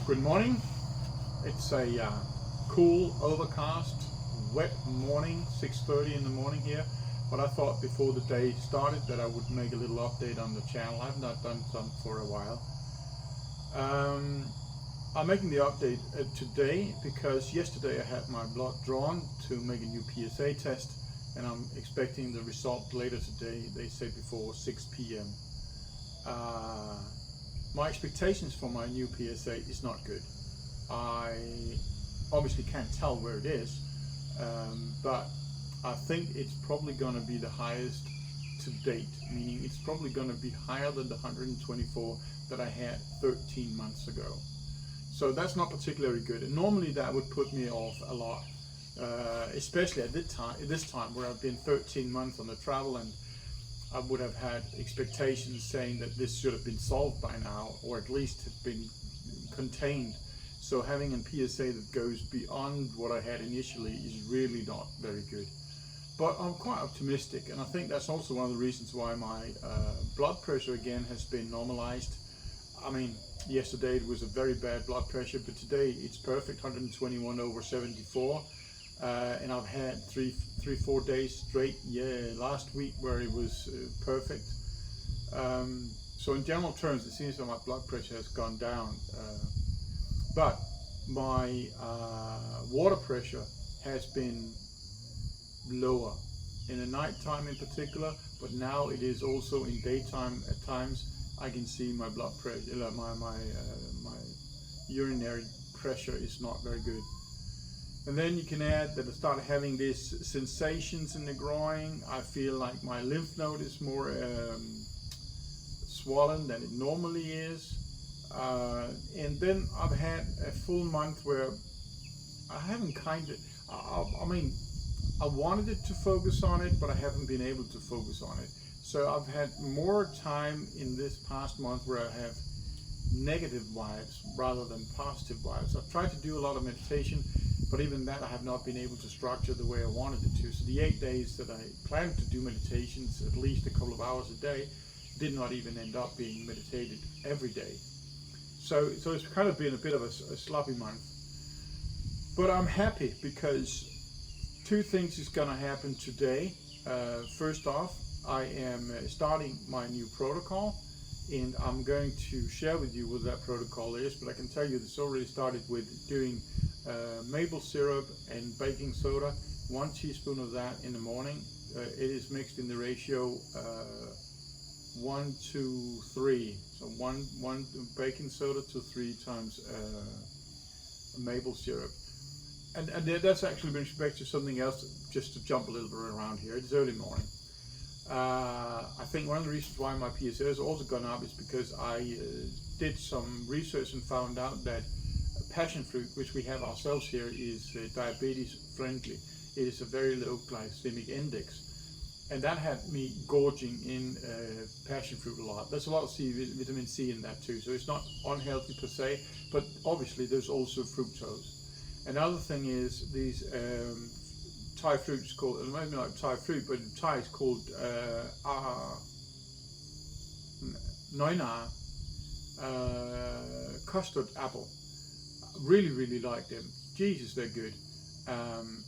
Good morning. It's a cool, overcast, wet morning, 6:30 in the morning here. But I thought before the day started that I would make a little update on the channel. I've not done some for a while. I'm making the update today because yesterday I had my blood drawn to make a new PSA test, and I'm expecting the result later today. They say before 6 p.m. My expectations for my new PSA is not good. I obviously can't tell where it is, but I think it's probably going to be the highest to date, meaning it's probably going to be higher than the 124 that I had 13 months ago. So that's not particularly good, and normally that would put me off a lot, especially at this time where I've been 13 months on the travel, and I would have had expectations saying that this should have been solved by now, or at least have been contained. So having a PSA that goes beyond what I had initially is really not very good. But I'm quite optimistic, and I think that's also one of the reasons why my blood pressure again has been normalized. I mean, yesterday it was a very bad blood pressure, but today it's perfect, 121/74. And I've had three, 4 days straight, last week where it was perfect. So in general terms, it seems that my blood pressure has gone down. But my water pressure has been lower in the night time in particular, but now it is also in daytime at times. I can see my blood pressure, my urinary pressure is not very good. And then you can add that I start having these sensations in the groin. I feel like my lymph node is more swollen than it normally is. And then I've had a full month where I haven't I mean, I wanted it to focus on it, but I haven't been able to focus on it. So I've had more time in this past month where I have negative vibes rather than positive vibes. I've tried to do a lot of meditation, but even that I have not been able to structure the way I wanted it to. So the 8 days that I planned to do meditations, at least a couple of hours a day, did not even end up being meditated every day. So it's kind of been a bit of a sloppy month. But I'm happy because two things is going to happen today. First off, I am starting my new protocol, and I'm going to share with you what that protocol is, but I can tell you it's already started with doing maple syrup and baking soda, 1 teaspoon of that in the morning. It is mixed in the ratio 1 to 3, so one baking soda to 3 times maple syrup. And that's actually brings me back to something else, just to jump a little bit around here. It's early morning. I think one of the reasons why my PSA has also gone up is because I did some research and found out that passion fruit, which we have ourselves here, is diabetes friendly. It is a very low glycemic index, and that had me gorging in passion fruit a lot. There's a lot of vitamin C in that too, so it's not unhealthy per se, but obviously there's also fructose. Another thing is these Thai fruits called, maybe not Thai fruit, but in Thai it's called Noina custard apple. Really, really like them. Jesus, they're good.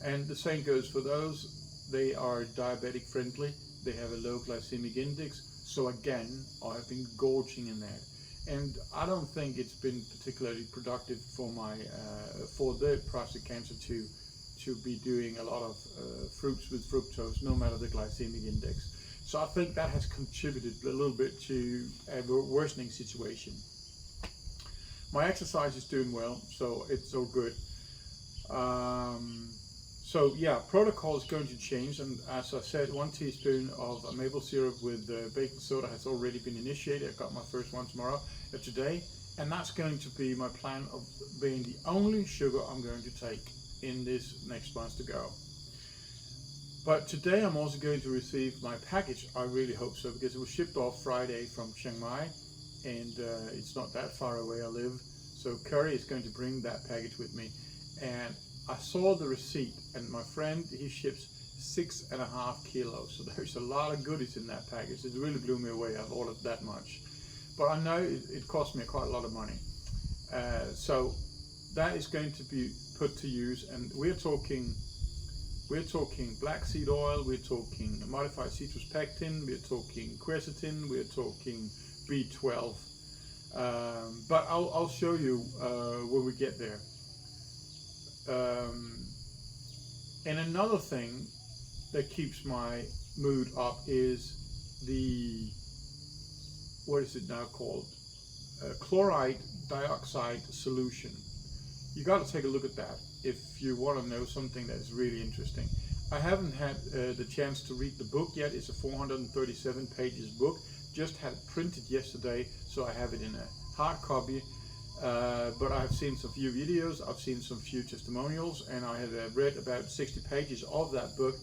And the same goes for those. They are diabetic friendly. They have a low glycemic index. So again, I've been gorging in that. And I don't think it's been particularly productive for my for the prostate cancer to be doing a lot of fruits with fructose, no matter the glycemic index. So I think that has contributed a little bit to a worsening situation. My exercise is doing well, so it's all good. So yeah, protocol is going to change, and as I said, 1 teaspoon of maple syrup with baking soda has already been initiated. I got my first one today, and that's going to be my plan of being the only sugar I'm going to take in this next month to go. But today I'm also going to receive my package. I really hope so, because it was shipped off Friday from Chiang Mai, and it's not that far away I live. So Curry is going to bring that package with me, and I saw the receipt, and my friend, he ships 6.5 kilos. So there's a lot of goodies in that package. It really blew me away. I've ordered that much, but I know it cost me quite a lot of money. So that is going to be put to use, and we're talking black seed oil, we're talking modified citrus pectin, we're talking quercetin, we're talking B12. But I'll show you when we get there. And another thing that keeps my mood up is the, what is it now called? Chloride dioxide solution. You got to take a look at that if you want to know something that is really interesting. I haven't had the chance to read the book yet. It's a 437 pages book. Just had it printed yesterday, so I have it in a hard copy. But I've seen some few videos, I've seen some few testimonials, and I have read about 60 pages of that book.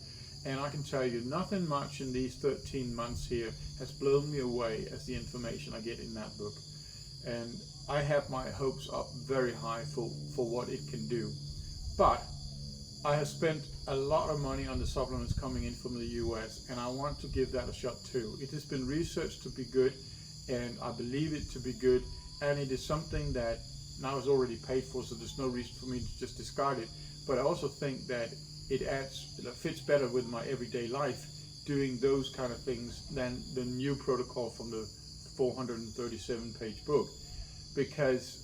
And I can tell you, nothing much in these 13 months here has blown me away as the information I get in that book. And I have my hopes up very high for what it can do. But I have spent a lot of money on the supplements coming in from the US, and I want to give that a shot too. It has been researched to be good, and I believe it to be good, and it is something that now is already paid for, so there's no reason for me to just discard it. But I also think that it fits better with my everyday life, doing those kind of things than the new protocol from the 437 page book. Because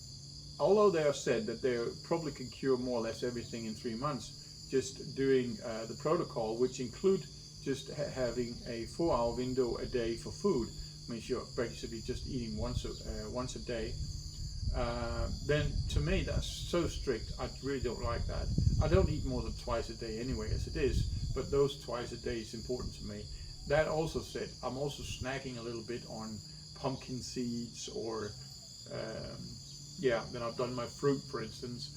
although they have said that they probably can cure more or less everything in 3 months, just doing the protocol, which include just having a 4-hour window a day for food, means you're basically just eating once a day, then to me that's so strict. I really don't like that. I don't eat more than twice a day anyway as it is, but those twice a day is important to me. That also said, I'm also snacking a little bit on pumpkin seeds, or then I've done my fruit, for instance.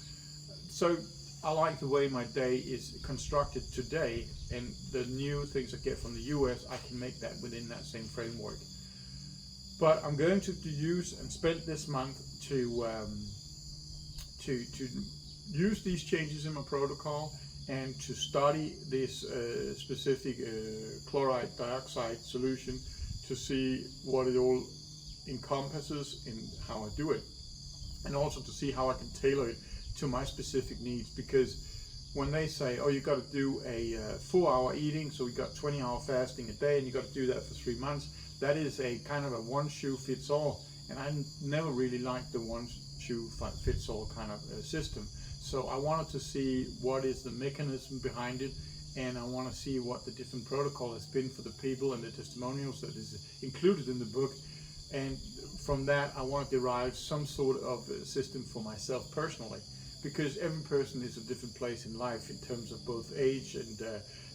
So I like the way my day is constructed today, and the new things I get from the US, I can make that within that same framework. But I'm going to use and spend this month to use these changes in my protocol, and to study this specific chloride dioxide solution to see what it all encompasses and how I do it, and also to see how I can tailor it to my specific needs. Because when they say, oh, you got to do a 4-hour eating, so we got 20-hour fasting a day, and you got to do that for 3 months, that is a kind of a one shoe fits all, and I never really liked the one shoe fits all kind of system. So I wanted to see what is the mechanism behind it, and I want to see what the different protocol has been for the people and the testimonials that is included in the book. And from that, I want to derive some sort of system for myself personally, because every person is a different place in life in terms of both age and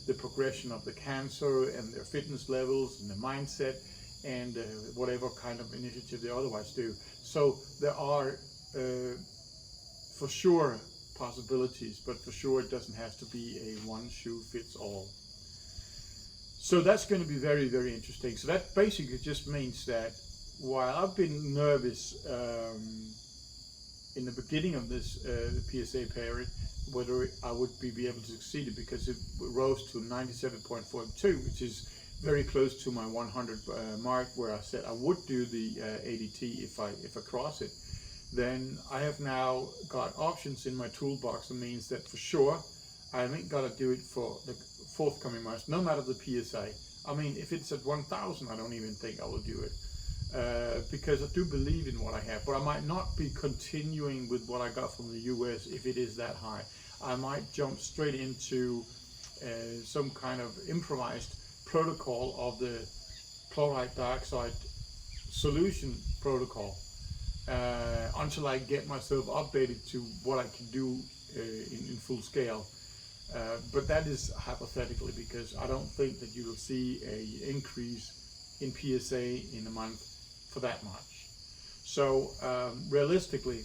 the progression of the cancer, and their fitness levels and their mindset, and whatever kind of initiative they otherwise do. So there are for sure possibilities, but for sure it doesn't have to be a one shoe fits all. So that's going to be very, very interesting. So that basically just means that while I've been nervous in the beginning of this PSA period, whether I would be able to succeed it, because it rose to 97.42, which is very close to my 100 mark, where I said I would do the ADT if I cross it. Then I have now got options in my toolbox. That means that for sure I ain't got to do it for the forthcoming months, no matter the PSA. I mean, if it's at 1,000, I don't even think I will do it, because I do believe in what I have. But I might not be continuing with what I got from the US if it is that high. I might jump straight into some kind of improvised protocol of the chloride dioxide solution protocol, until I get myself updated to what I can do in full scale. But that is hypothetically, because I don't think that you will see an increase in PSA in a month for that much. So realistically,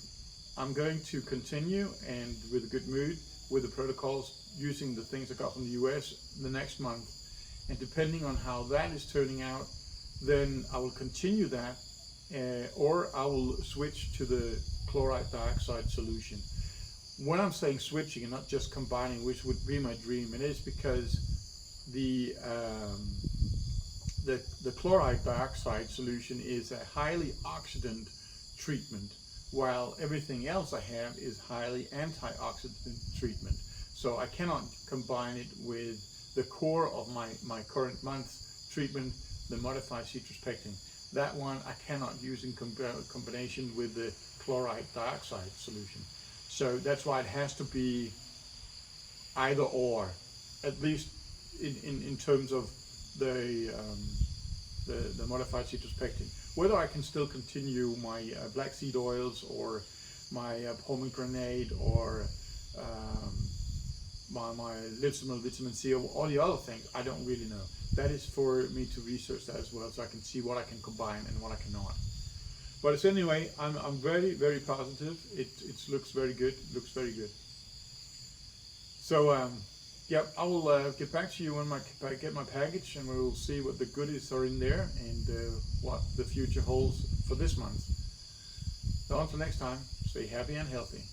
I'm going to continue, and with a good mood, with the protocols, using the things I got from the US the next month. And depending on how that is turning out, then I will continue that, or I will switch to the chloride dioxide solution. When I'm saying switching and not just combining, which would be my dream, it is because the chloride dioxide solution is a highly oxidant treatment. while everything else I have is highly antioxidant treatment. So I cannot combine it with the core of my current month's treatment, the modified citrus pectin. That one I cannot use in combination with the chloride dioxide solution. So that's why it has to be either or, at least in terms of the modified citrus pectin. Whether I can still continue my black seed oils or my pomegranate or my liximal vitamin C or all the other things, I don't really know. That is for me to research that as well, so I can see what I can combine and what I cannot. But it's anyway, I'm very, very positive. It looks very good. It looks very good. So yeah, I will get back to you when I get my package, and we'll see what the goodies are in there and what the future holds for this month. So until next time, stay happy and healthy.